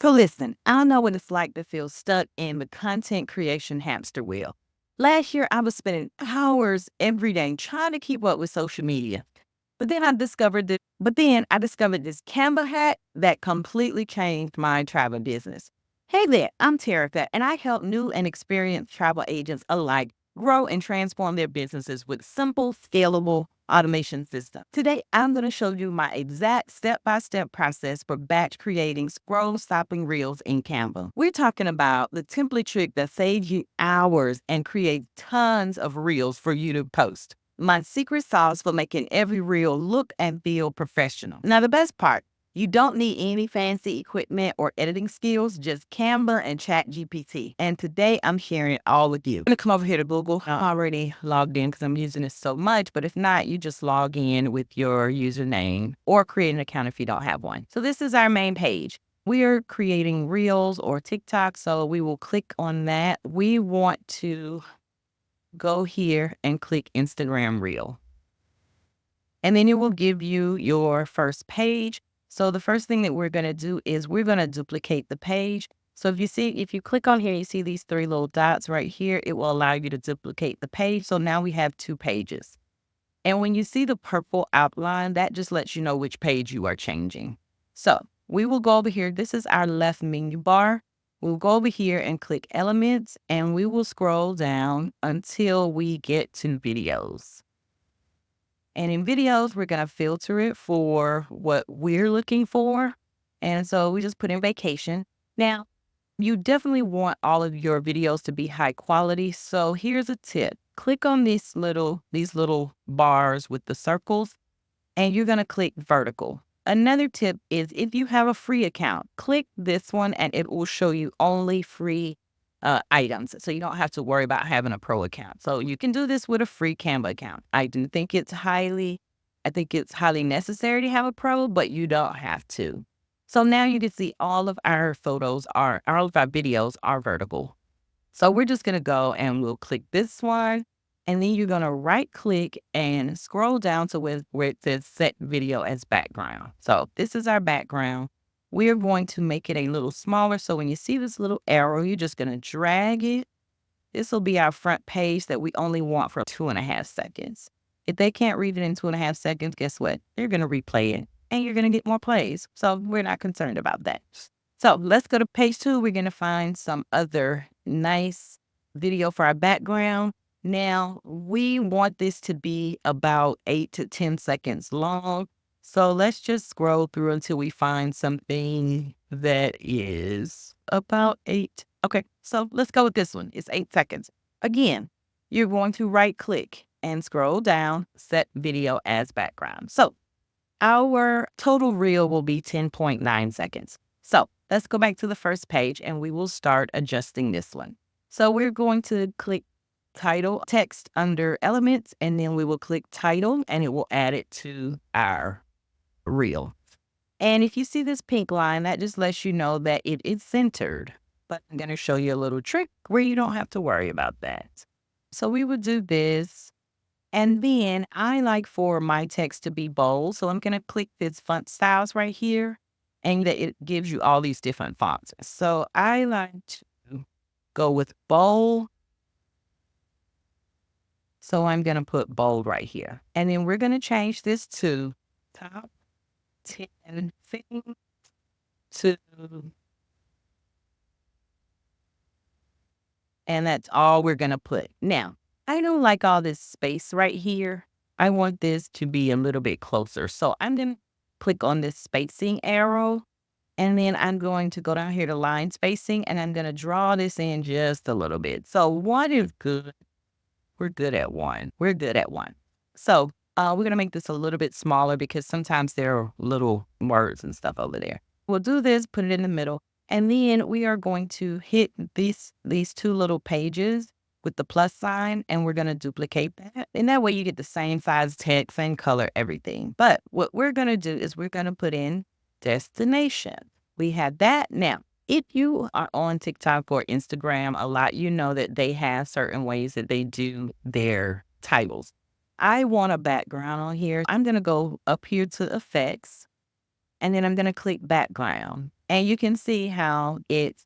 So listen, I know what it's like to feel stuck in the content creation hamster wheel. Last year, I was spending hours every day trying to keep up with social media. But then I discovered this Canva hack that completely changed my travel business. Hey there, I'm Terica, and I help new and experienced travel agents alike grow and transform their businesses with simple, scalable automation systems. Today, I'm going to show you my exact step-by-step process for batch creating scroll-stopping reels in Canva. We're talking about the template trick that saves you hours and creates tons of reels for you to post. My secret sauce for making every reel look and feel professional. Now, the best part, you don't need any fancy equipment or editing skills, just Canva and ChatGPT. And today I'm sharing it all with you. I'm gonna come over here to Google. I'm already logged in because I'm using it so much, but if not, you just log in with your username or create an account if you don't have one. So this is our main page. We are creating Reels or TikTok, so we will click on that. We want to go here and click Instagram Reel. And then it will give you your first page. So the first thing that we're going to do is we're going to duplicate the page. So if you click on here, you see these three little dots right here, it will allow you to duplicate the page. So now we have 2 pages. And when you see the purple outline, that just lets you know which page you are changing. So we will go over here. This is our left menu bar. We'll go over here and click elements, and we will scroll down until we get to videos. And in videos, we're going to filter it for what we're looking for. And so we just put in vacation. Now, you definitely want all of your videos to be high quality. So here's a tip. Click on these little bars with the circles, and you're going to click vertical. Another tip is if you have a free account, click this one and it will show you only free items. So you don't have to worry about having a pro account. So you can do this with a free Canva account. I think it's highly necessary to have a pro, but you don't have to. So now you can see all of our videos are vertical. So we're just going to go and we'll click this one. And then you're going to right click and scroll down to where it says set video as background. So this is our background. We're going to make it a little smaller. So when you see this little arrow, you're just going to drag it. This will be our front page that we only want for 2.5 seconds. If they can't read it in 2.5 seconds, guess what? They're going to replay it and you're going to get more plays. So we're not concerned about that. So let's go to page 2. We're going to find some other nice video for our background. Now, we want this to be about 8 to 10 seconds long. So let's just scroll through until we find something that is about 8. Okay, so let's go with this one. It's 8 seconds. Again, you're going to right click and scroll down, set video as background. So our total reel will be 10.9 seconds. So let's go back to the first page and we will start adjusting this one. So we're going to click title text under elements, and then we will click title and it will add it to our reel. And if you see this pink line, that just lets you know that it is centered. But I'm going to show you a little trick where you don't have to worry about that. So we would do this. And then I like for my text to be bold. So I'm going to click this font styles right here, and that it gives you all these different fonts. So I like to go with bold. So I'm going to put bold right here. And then we're going to change this to top 10 things to, and that's all we're going to put. Now, I don't like all this space right here. I want this to be a little bit closer. So I'm going to click on this spacing arrow, and then I'm going to go down here to line spacing, and I'm going to draw this in just a little bit. So 1 is good. We're good at 1. We're good at 1. So we're going to make this a little bit smaller because sometimes there are little words and stuff over there. We'll do this, put it in the middle, and then we are going to hit these 2 little pages with the plus sign, and we're going to duplicate that. And that way you get the same size text, same color, everything. But what we're going to do is we're going to put in destination. We have that. Now, if you are on TikTok or Instagram a lot, you know that they have certain ways that they do their titles. I want a background on here. I'm going to go up here to effects, And then I'm going to click background. And you can see how it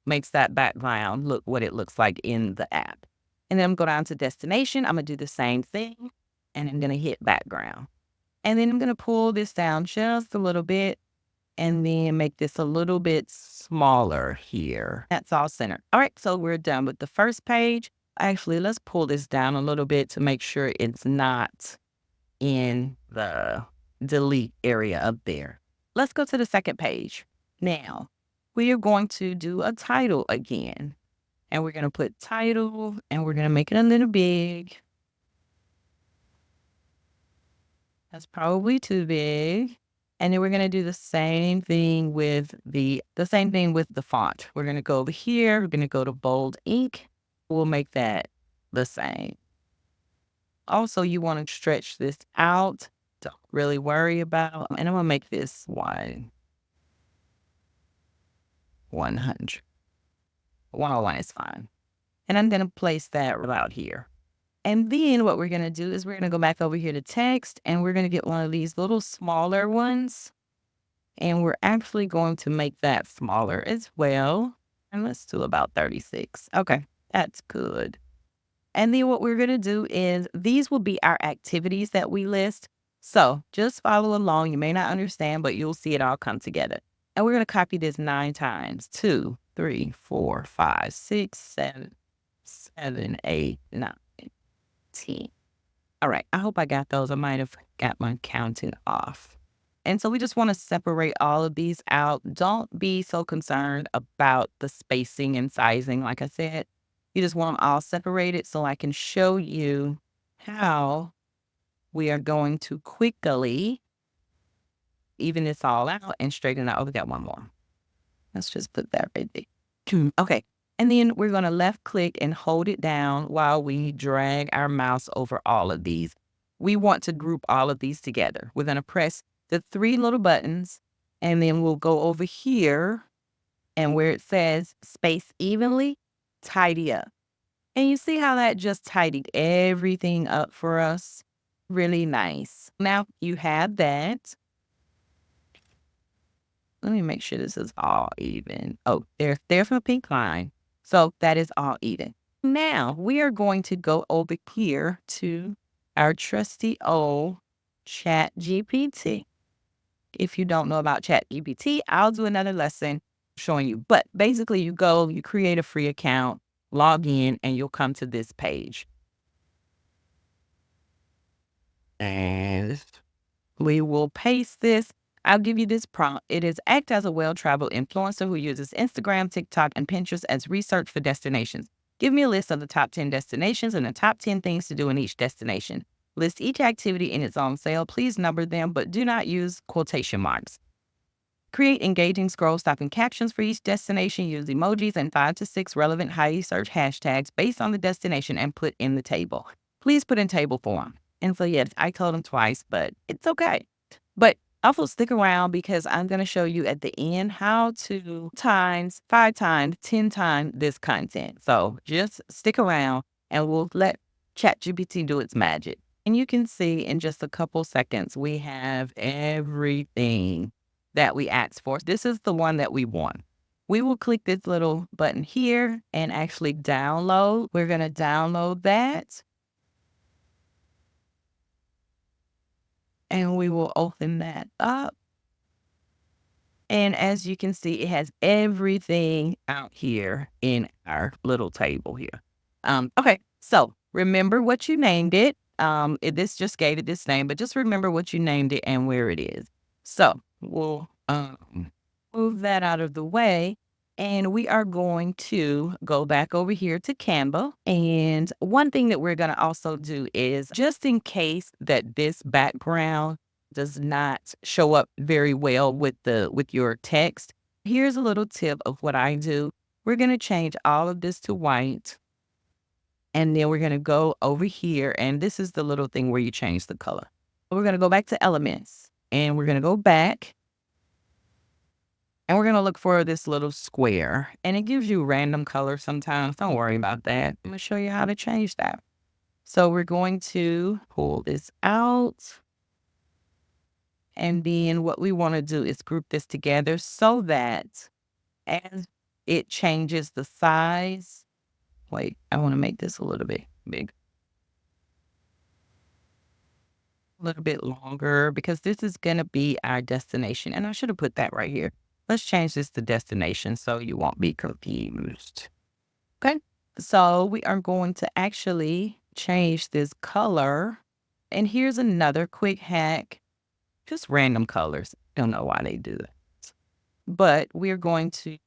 makes that background look what it looks like in the app. And then I'm going to go down to destination. I'm going to do the same thing. And I'm going to hit background. And then I'm going to pull this down just a little bit and then make this a little bit smaller here. That's all centered. All right, so we're done with the first page. Actually, let's pull this down a little bit to make sure it's not in the delete area up there. Let's go to the second page. Now, we are going to do a title again. And we're going to put title and we're going to make it a little big. That's probably too big. And then we're going to do the same thing with the font. We're going to go over here. We're going to go to bold ink. We'll make that the same. Also, you want to stretch this out. Don't really worry about. And I'm going to make this 100. 101 is fine. And I'm going to place that about here. And then what we're going to do is we're going to go back over here to text and we're going to get one of these little smaller ones. And we're actually going to make that smaller as well. And let's do about 36. Okay, that's good. And then what we're going to do is these will be our activities that we list. So just follow along. You may not understand, but you'll see it all come together. And we're going to copy this 9 times. 2, 3, 4, 5, 6, 7, 8, 9, 10. All right, I hope I got those. I might have got my counting off. And so we just want to separate all of these out. Don't be so concerned about the spacing and sizing. Like I said, you just want them all separated so I can show you how we are going to quickly even this all out and straighten out. Oh, we got one more. Let's just put that right there. Okay. And then we're going to left click and hold it down while we drag our mouse over all of these. We want to group all of these together. We're going to press the 3 little buttons and then we'll go over here and where it says space evenly, tidy up. And you see how that just tidied everything up for us? Really nice. Now you have that. Let me make sure this is all even. Oh, there's my pink line. So that is all even. Now we are going to go over here to our trusty old Chat GPT. If you don't know about Chat GPT, I'll do another lesson showing you. But basically you create a free account, log in, and you'll come to this page. And we will paste this. I'll give you this prompt. It is act as a well-traveled influencer who uses Instagram, TikTok, and Pinterest as research for destinations. Give me a list of the top 10 destinations and the top 10 things to do in each destination. List each activity in its own cell. Please number them, but do not use quotation marks. Create engaging scroll-stopping captions for each destination. Use emojis and 5 to 6 relevant highly searched hashtags based on the destination and put in the table. Please put in table form. And so, yes, I told him twice, but it's okay. But also stick around because I'm going to show you at the end how to 5 times, 10 times this content. So just stick around and we'll let ChatGPT do its magic. And you can see in just a couple seconds, we have everything that we asked for. This is the one that we want. We will click this little button here and actually download. We're going to download that. And we will open that up. And as you can see, it has everything out here in our little table here. Okay, so remember what you named it. This just gave it this name, but just remember what you named it and where it is. So we'll move that out of the way. And we are going to go back over here to Canva. And one thing that we're going to also do is just in case that this background does not show up very well with your text, here's a little tip of what I do. We're going to change all of this to white. And then we're going to go over here. And this is the little thing where you change the color. We're going to go back to elements and we're going to go back. And we're going to look for this little square. And it gives you random colors sometimes. Don't worry about that. I'm going to show you how to change that. So we're going to pull this out. And then what we want to do is group this together so that as it changes the size, wait, I want to make this a little bit big, a little bit longer because this is going to be our destination. And I should have put that right here. Let's change this to destination so you won't be confused. Okay. So we are going to actually change this color. And here's another quick hack, just random colors. Don't know why they do that. But we're going to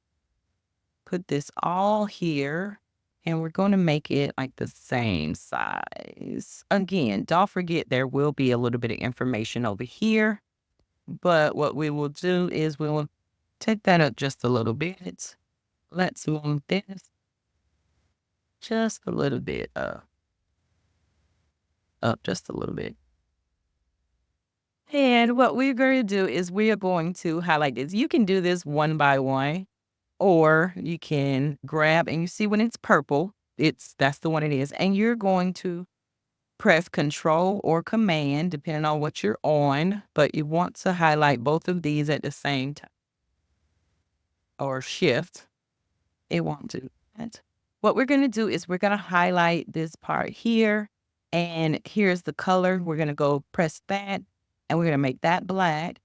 put this all here and we're going to make it like the same size. Again, don't forget there will be a little bit of information over here. But what we will do is we will take that up just a little bit. Let's move this just a little bit up just a little bit. And what we're going to do is we are going to highlight this. You can do this one by one, or you can grab and you see when it's purple, that's the one it is. And you're going to press Control or Command, depending on what you're on, but you want to highlight both of these at the same time, or Shift. It won't do that. What we're going to do is we're going to highlight this part here, and here's the color. We're going to go press that, and we're going to make that black.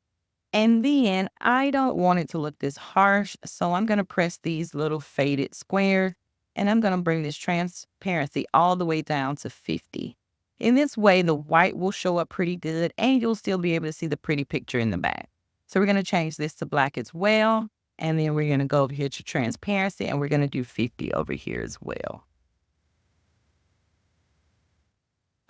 And then I don't want it to look this harsh, so I'm going to press these little faded squares, and I'm going to bring this transparency all the way down to 50. In this way, the white will show up pretty good, and you'll still be able to see the pretty picture in the back. So we're going to change this to black as well, and then we're going to go over here to transparency, and we're going to do 50 over here as well.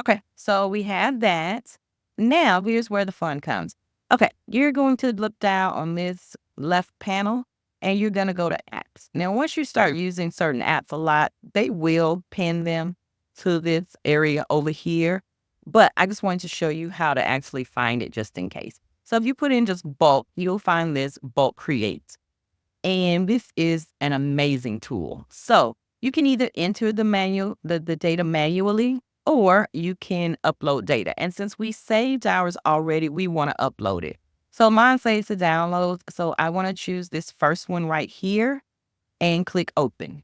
Okay, so we have that. Now, here's where the fun comes. Okay, you're going to look down on this left panel and you're going to go to apps. Now, once you start using certain apps a lot, they will pin them to this area over here. But I just wanted to show you how to actually find it just in case. So if you put in just bulk, you'll find this bulk create. And this is an amazing tool. So you can either enter the data manually, or you can upload data. And since we saved ours already, we want to upload it. So mine saves to download. So I want to choose this first one right here and click open.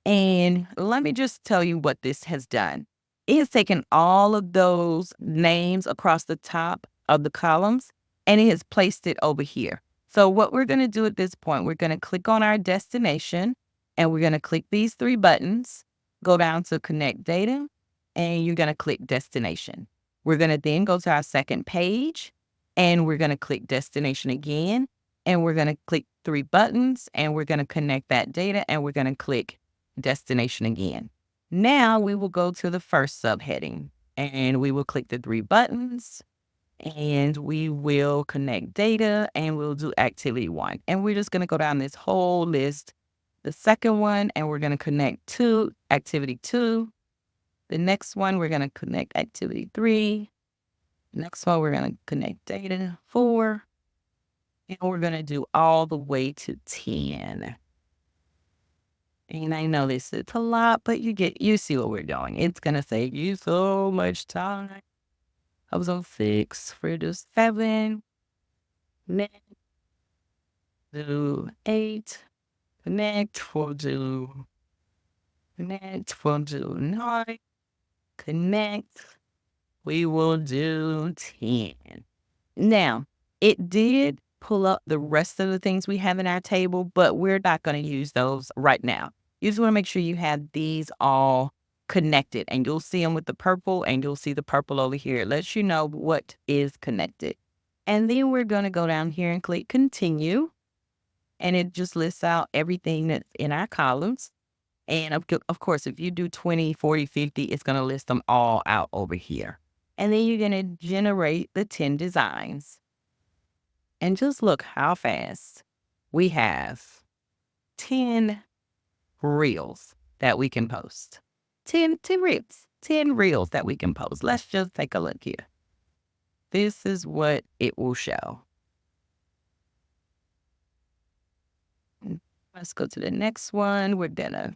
And let me just tell you what this has done. It has taken all of those names across the top of the columns and it has placed it over here. So what we're going to do at this point, we're going to click on our destination and we're going to click these three buttons, go down to connect data, and you're going to click destination. We're going to then go to our second page and we're going to click destination again. And we're going to click three buttons and we're going to connect that data and we're going to click destination again. Now we will go to the first subheading and we will click the three buttons and we will connect data and we'll do activity 1. And we're just going to go down this whole list. The second one, and we're going to connect to activity 2. The next one, we're going to connect activity 3. Next one, we're going to connect data 4. And we're going to do all the way to 10. And I know this is a lot, but you see what we're doing. It's going to save you so much time. I was on 6 for just 7. Next, do 8. Connect, we'll do 9. Connect, we will do 10. Now, it did pull up the rest of the things we have in our table, but we're not going to use those right now. You just want to make sure you have these all connected, and you'll see them with the purple, and you'll see the purple over here. It lets you know what is connected. And then we're going to go down here and click continue, and it just lists out everything that's in our columns. And of course, if you do 20, 40, 50, it's going to list them all out over here. And then you're going to generate the 10 designs. And just look how fast we have 10 reels that we can post. 10 reels that we can post. Let's just take a look here. This is what it will show. Let's go to the next one. We're gonna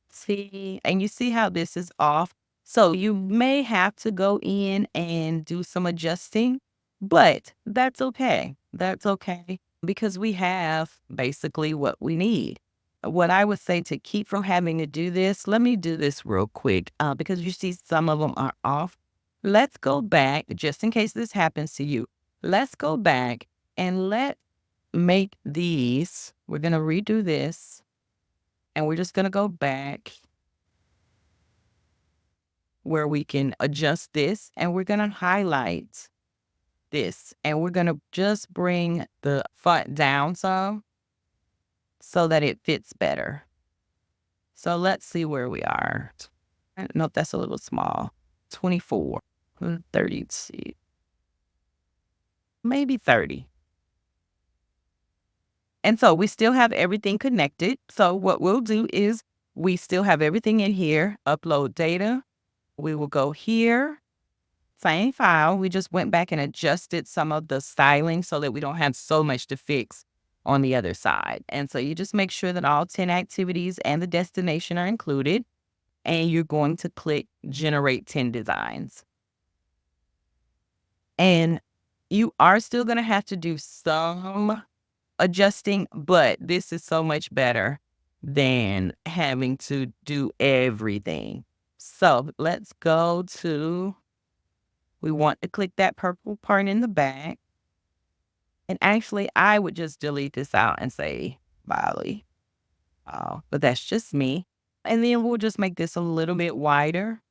see, and you see how this is off. So you may have to go in and do some adjusting, But that's okay. That's okay because we have basically what we need. What I would say to keep from having to do this, let me do this real quick because you see some of them are off. Let's go back, just in case this happens to you. Let's go back and let's make these. We're going to redo this and we're just going to go back where we can adjust this and we're going to highlight this and we're going to just bring the font down some so that it fits better. So let's see where we are. Nope, that's a little small. 24, 30, see, maybe 30. And so we still have everything connected. So what we'll do is we still have everything in here, upload data. We will go here, same file. We just went back and adjusted some of the styling so that we don't have so much to fix on the other side. And so you just make sure that all 10 activities and the destination are included. And you're going to click generate 10 designs. And you are still going to have to do some adjusting, but this is so much better than having to do everything. So let's go to, we want to click that purple part in the back. And actually, I would just delete this out and say Bali. But that's just me. And then we'll just make this a little bit wider.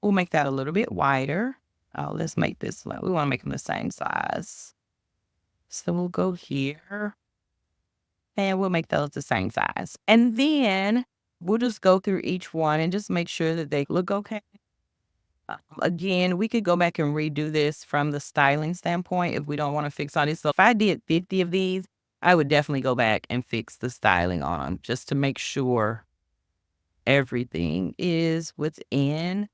We'll make that a little bit wider. Let's make this, we want to make them the same size. So we'll go here and we'll make those the same size. And then we'll just go through each one and just make sure that they look okay. Again, we could go back and redo this from the styling standpoint if we don't want to fix all this. So if I did 50 of these, I would definitely go back and fix the styling on them just to make sure everything is within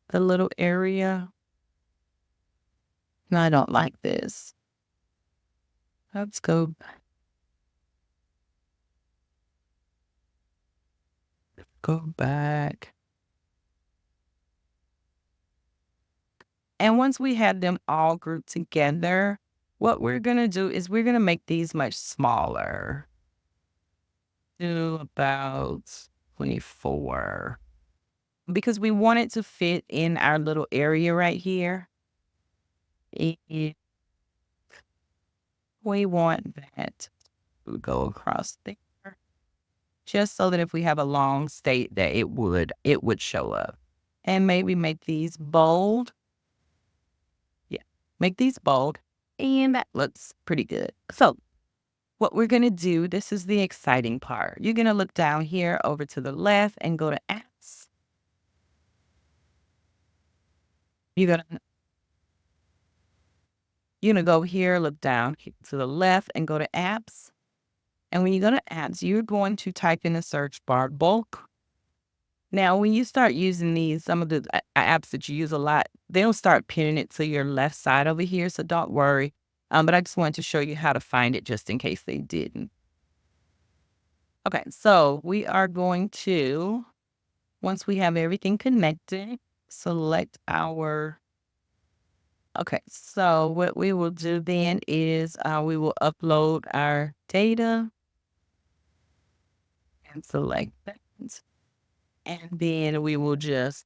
the little area. No, I don't like this. Let's go back. And once we have them all grouped together, what we're going to do is we're going to make these much smaller to about 24 because we want it to fit in our little area right here. We want that to go across there just so that if we have a long state that it would show up. And maybe make these bold. Yeah, make these bold. And that looks pretty good. So what we're going to do, this is the exciting part. You're going to look down here over to the left and go to apps. You're going to go here, look down to the left and go to apps. And when you go to apps, you're going to type in the search bar bulk. Now, when you start using these, some of the apps that you use a lot, they'll start pinning it to your left side over here. So don't worry. But I just wanted to show you how to find it just in case they didn't. Okay, so we are going to, once we have everything connected, select our, okay, so what we will do then is we will upload our data and select that. And then we will just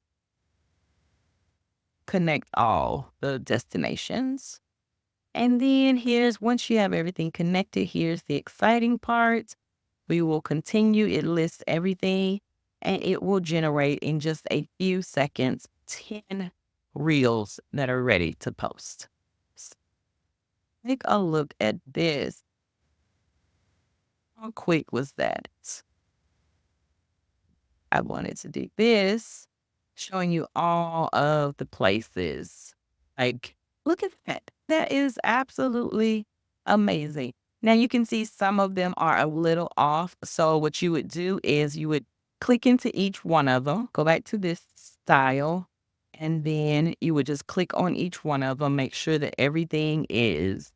connect all the destinations. And then once you have everything connected, here's the exciting part. We will continue. It lists everything and it will generate in just a few seconds 10 reels that are ready to post. So take a look at this. How quick was that? I wanted to do this, showing you all of the places. Like, look at that. That is absolutely amazing. Now you can see some of them are a little off. So what you would do is you would click into each one of them, go back to this style, and then you would just click on each one of them, make sure that everything is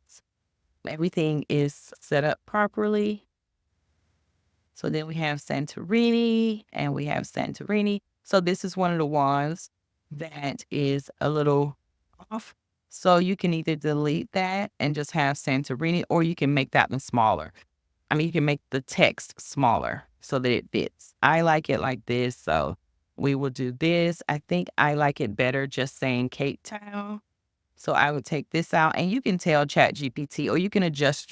set up properly. So then we have Santorini and we have Santorini. So this is one of the ones that is a little off. So you can either delete that and just have Santorini, or you can make that one smaller. I mean, you can make the text smaller so that it fits. I like it like this, so we will do this. I think I like it better just saying Cape Town. So I would take this out, and you can tell ChatGPT, or you can adjust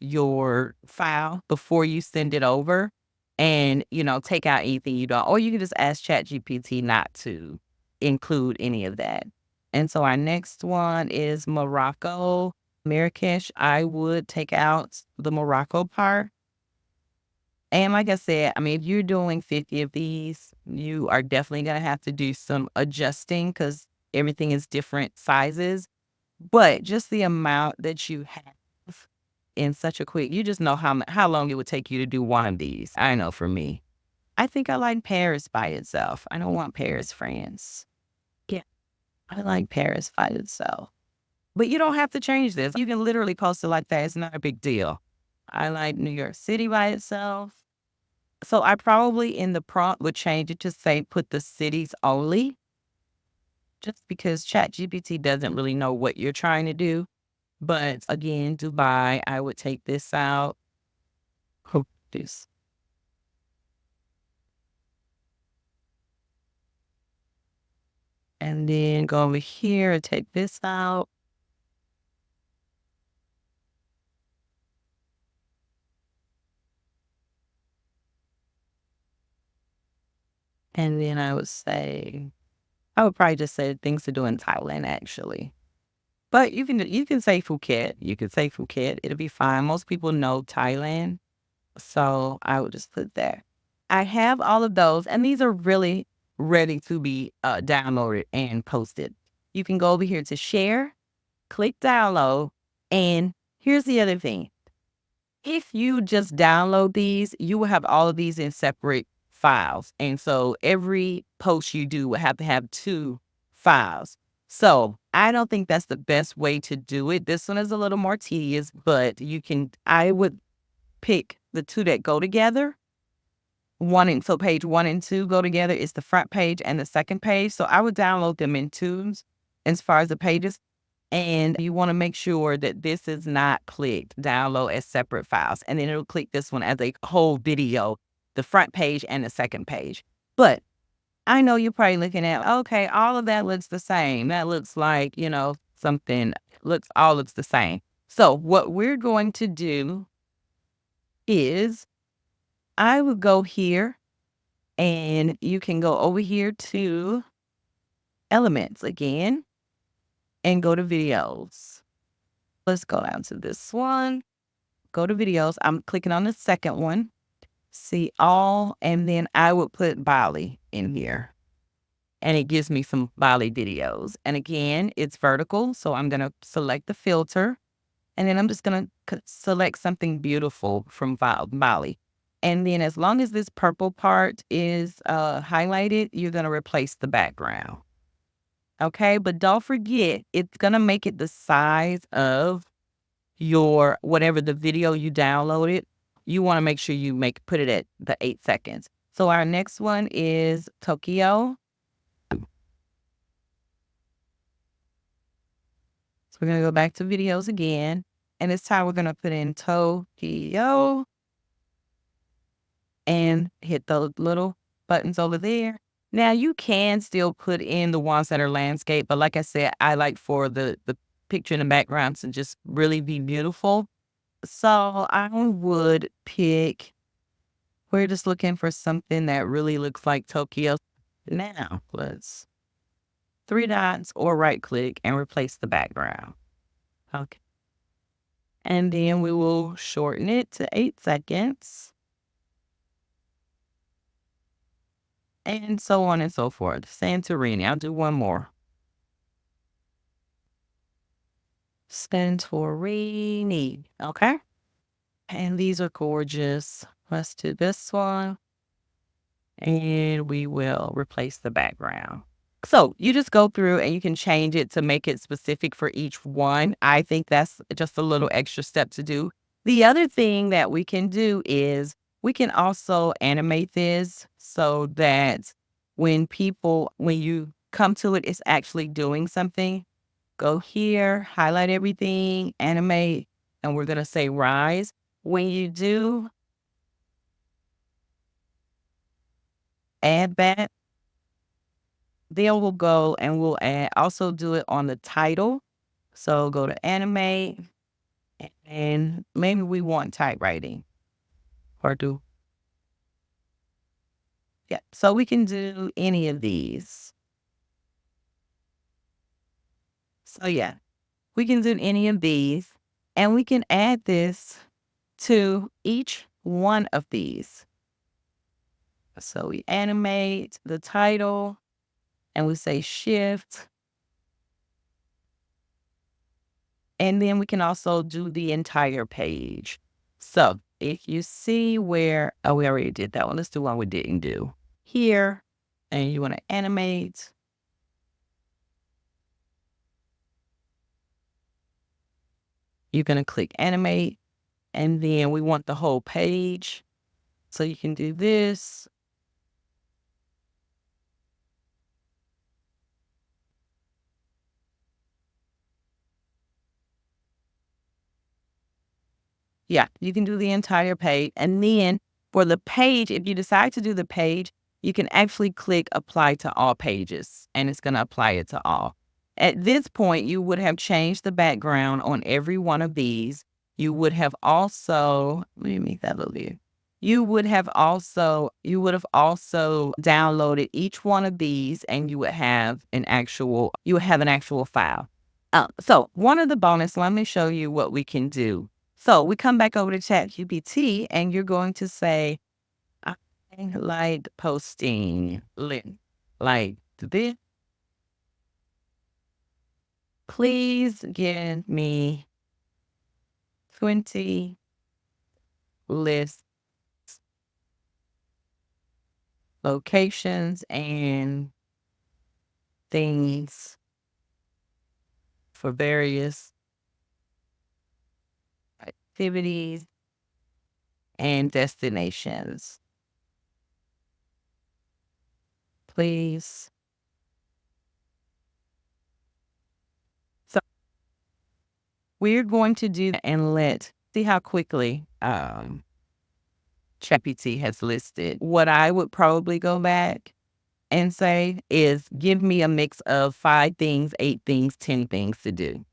your file before you send it over, and take out anything you don't, or you can just ask ChatGPT not to include any of that. And so our next one is Morocco, Marrakesh. I would take out the Morocco part. And like I said, I mean, if you're doing 50 of these, you are definitely going to have to do some adjusting because everything is different sizes. But just the amount that you have in such a quick, you just know how long it would take you to do one of these. I know for me, I think I like Paris by itself. I don't want Paris, France. Yeah, I like Paris by itself. But you don't have to change this. You can literally post it like that. It's not a big deal. I like New York City by itself. So I probably in the prompt would change it to say put the cities only, just because ChatGPT doesn't really know what you're trying to do. But again, Dubai, I would take this out. This. And then go over here and take this out. And then I would probably just say things to do in Thailand, actually. But you can say Phuket. You can say Phuket. It'll be fine. Most people know Thailand. So I would just put there. I have all of those, and these are really ready to be downloaded and posted. You can go over here to share, click download, and here's the other thing. If you just download these, you will have all of these in separate files. And so every post you do will have to have two files. So I don't think that's the best way to do it. This one is a little more tedious, but I would pick the two that go together. So page 1 and 2 go together. It's the front page and the second page. So I would download them in twos as far as the pages. And you want to make sure that this is not clicked download as separate files. And then it'll click this one as a whole video, the front page and the second page. But I know you're probably looking at, okay, all of that looks the same. That looks like, something all looks the same. So what we're going to do is I would go here, and you can go over here to elements again and go to videos. Let's go down to this one. Go to videos. I'm clicking on the second one. See all, and then I would put Bali in here. And it gives me some Bali videos. And again, it's vertical. So I'm going to select the filter. And then I'm just going to select something beautiful from Bali. And then as long as this purple part is highlighted, you're going to replace the background. Okay, but don't forget, it's going to make it the size of your whatever the video you downloaded. You want to make sure you put it at the 8 seconds. So our next one is Tokyo. So we're going to go back to videos again. And this time we're going to put in Tokyo and hit those little buttons over there. Now you can still put in the ones that are landscape, but like I said, I like for the picture in the background to just really be beautiful. So I would we're just looking for something that really looks like Tokyo. Now let's 3 dots or right click and replace the background. Okay. And then we will shorten it to 8 seconds. And so on and so forth. Santorini. I'll do one more. Santorini. Okay. And these are gorgeous. Let's do this one. And we will replace the background. So you just go through and you can change it to make it specific for each one. I think that's just a little extra step to do. The other thing that we can do is we can also animate this so that when you come to it, it's actually doing something. Go here, highlight everything, animate, and we're going to say rise. When you do add that, then we'll go and we'll also do it on the title. So go to animate, and maybe we want typewriting or do, yeah. So we can do any of these. So yeah, we can do any of these, and we can add this to each one of these. So we animate the title and we say shift. And then we can also do the entire page. So if you see where, oh, we already did that one. Let's do one we didn't do. Here, and you want to animate. You're going to click animate, and then we want the whole page. So you can do this. Yeah, you can do the entire page. And then for the page, if you decide to do the page, you can actually click apply to all pages, and it's going to apply it to all. At this point, you would have changed the background on every one of these. You would have also, let me make that a little bit. You would have also downloaded each one of these, and you would have an actual file. So one of the bonus, let me show you what we can do. So we come back over to ChatGPT, and you're going to say, I like posting link like this. Please give me 20 list locations and things for various activities and destinations. Please. So we're going to do that and see how quickly ChatGPT has listed. What I would probably go back and say is give me a mix of 5 things, 8 things, 10 things to do.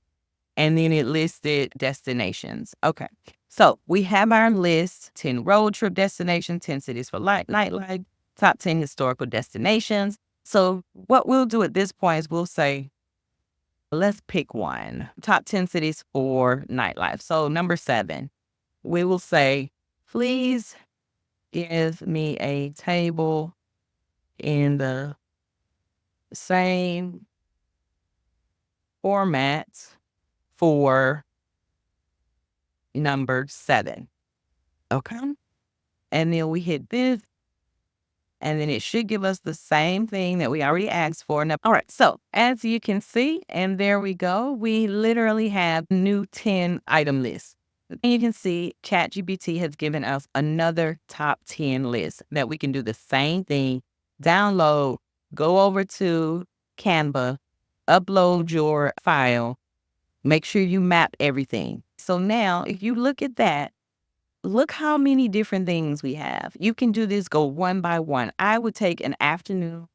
And then it listed destinations. Okay. So we have our list: 10 road trip destinations, 10 cities for nightlife, top 10 historical destinations. So what we'll do at this point is we'll say, let's pick one. Top 10 cities for nightlife. So number 7, we will say, please give me a table in the same format for number 7. Okay. And then we hit this, and then it should give us the same thing that we already asked for. Now, all right. So as you can see, and there we go, we literally have new 10 item list. And you can see ChatGPT has given us another top 10 list that we can do the same thing, download, go over to Canva, upload your file, make sure you map everything. So now if you look at that, look how many different things we have. You can do this, go one by one. I would take an afternoon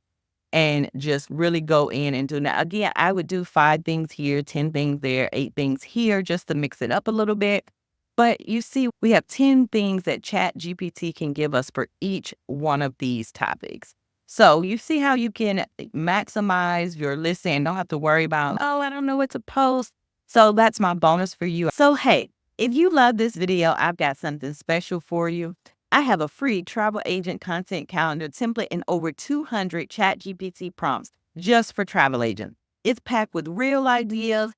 and just really go in and do that. Again, I would do 5 things here, 10 things there, 8 things here, just to mix it up a little bit. But you see, we have 10 things that ChatGPT can give us for each one of these topics. So you see how you can maximize your list and don't have to worry about, oh, I don't know what to post. So that's my bonus for you. So, hey, if you love this video, I've got something special for you. I have a free travel agent content calendar template and over 200 ChatGPT prompts just for travel agents. It's packed with real ideas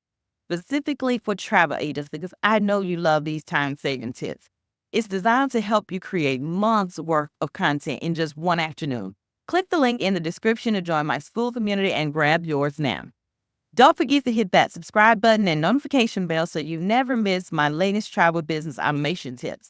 specifically for travel agents because I know you love these time-saving tips. It's designed to help you create months worth of content in just one afternoon. Click the link in the description to join my Skool community and grab yours now. Don't forget to hit that subscribe button and notification bell so you never miss my latest travel business automation tips.